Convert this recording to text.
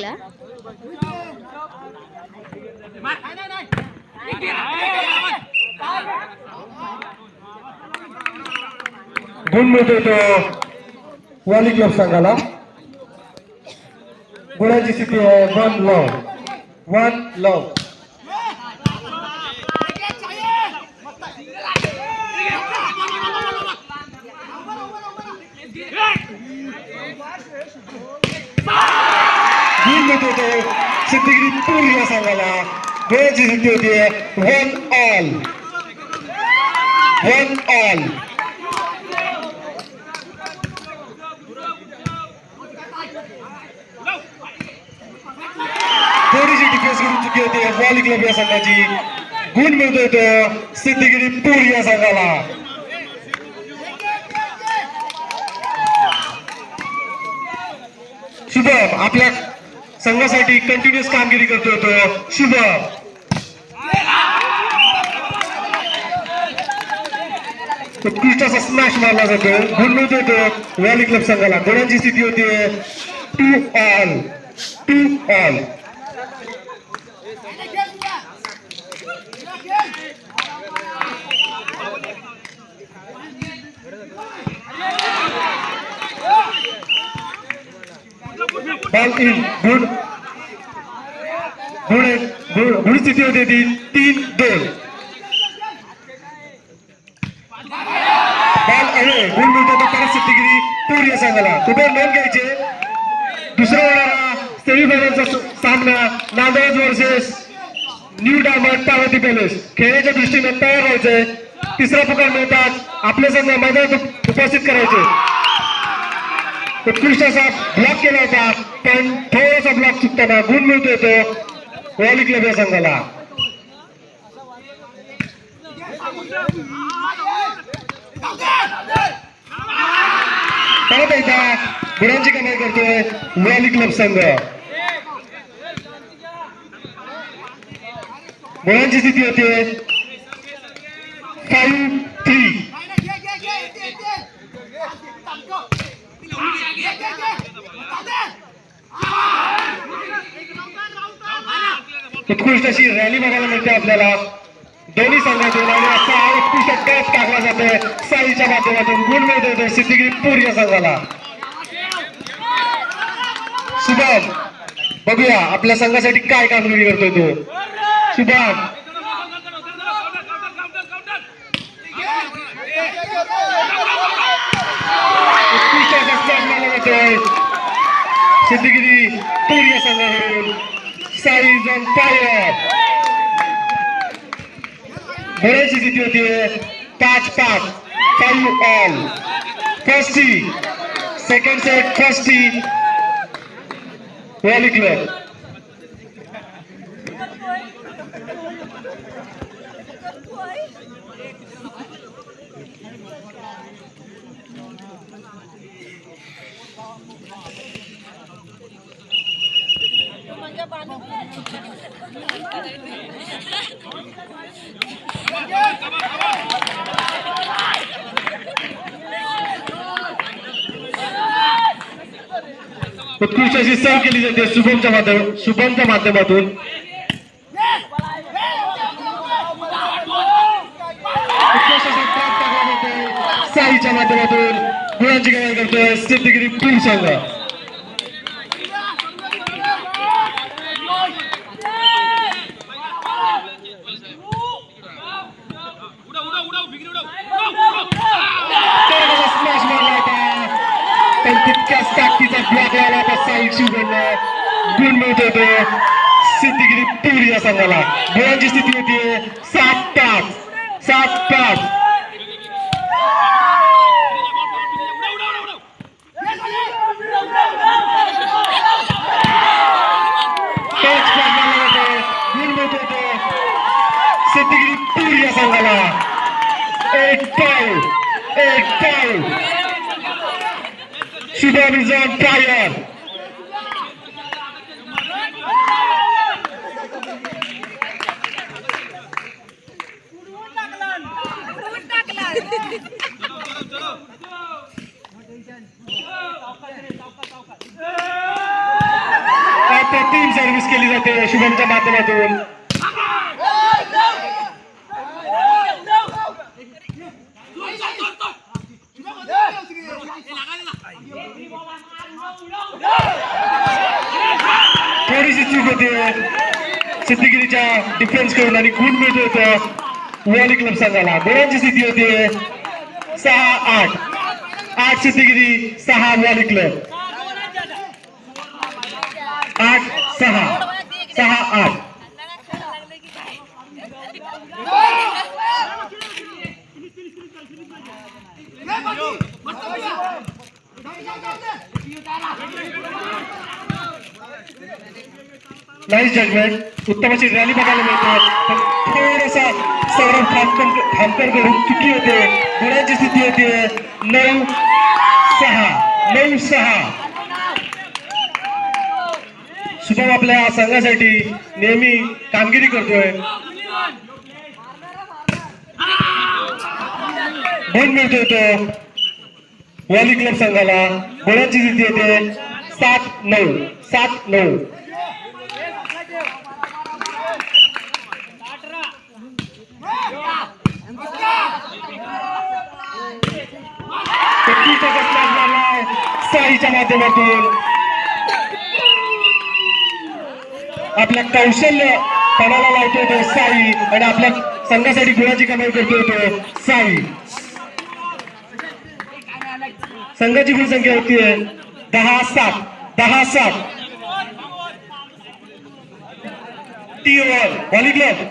घ्या. गुण मिळतोय तो वाली क्लब संघाला. गुणाची स्थिती आहे 1 लव. 1 लव. गुण मिळतोय तो सिद्धिगिरी पूर्व संघाला. गुणाची स्थिती होती 1 ऑल. 1 ऑल. थोडीशी डिफेन्स करून चुकी होती वाली क्लब या संघाची. गुण मिळतोय तो सिद्धिगिरी पूर या संघाला. शुभम आपल्या संघासाठी कंटिन्युअस कामगिरी करतोय तो शुभम. उत्कृष्ट असा स्मॅश मारला जातो. गुण मिळतोय तो वाली क्लब संघाला. गुणांची स्थिती होती 2 ऑल. 2 ऑल. Ball in. गुण स्थिती होती ती 3-2. Ball away. गुण मिळतो तो परत सिद्धिगिरी पूर या संघाला. तुम्ही नोंद घ्यायचे दुसरा होणारा सेमीफायनलचा सामना Nanded versus new diamond Parvati palace. खेळण्याच्या दृष्टीने तयार व्हायचंय. तिसरा पुकार मिळतात आपले संघ मैदानात उपस्थित करायचे. उत्कृष्ट असा ब्लॉक केला होता पण थोडासा ब्लॉक चुकताना गुण मिळतोय तो वाली क्लब या संघाला. परत एकदा गुणांची कमाई करतोय वाली क्लब संघ. गुणांची स्थिती होते 5-3. उत्कृष्ट अशी रॅली बघायला मिळते आपल्याला दोन्ही संघातून आणि असा उत्कृष्ट टॅच टाकला जातोय साईच्या माध्यमातून. गुण मिळतोय सिद्धिगिरी पूर या संघाला. शुभम बघूया आपल्या संघासाठी काय कामगिरी करतोय तो शुभम. उत्कृष्ट असा स्मॅश मारला जातोय सिद्धिगिरी पूर या संघाकडून. Sai is on fire. गुणांची स्थिती होती 5-5. 5 all. First T. Second set first T वाली क्लब. उत्कृष्ट अशी सर्व केली जाते शुभमच्या माध्यमातून. साईच्या माध्यमातून गुणांची कमाई करतोय सिद्धिगिरी पूर संघ. स्मॅश मारला होता पण तितक्याच ताकदीचा ब्लॉक लावला होता साई शिवगणला. गुण मिळतोय तो सिद्धिगिरी पूर या संघाला. गुणांची स्थिती होती 7-5. 7-5. सिद्धिगिरी पूर या संघाला. 8-5. 8-5. Shubham is on fire. अप्रतिम सर्व्हिस केली जाते शुभमच्या माध्यमातून. थोडीशी चूक होते सिद्धिगिरीच्या डिफेन्स कडून आणि गुण मिळतो होतं वॉली क्लब संघाला. गुणांची स्थिती होते 6-8. 8 Siddhigiri 6 volley club. 8-6 6-8. Nice judgement. उत्तम अशी रॅली बघायला मिळते पण थोडासा सौरभ खामकर कडून चुकी होते. गुणांची स्थिती होते 9-6. 9-6. शुभम आपल्या संघासाठी नेहमी कामगिरी करतोय. गुण मिळतोय तो वॉली क्लब संघाला. गुणांची स्थिती होते 7-9. 7-9. साईच्या माध्यमातून आपल्या कौशल्य पणाला लावतोय तो साई आणि आपल्या संघासाठी गुणाची कमाई करतोय तो साई. संघाची गुणसंख्या होतीये 10-7. 10-7. Tower volley club.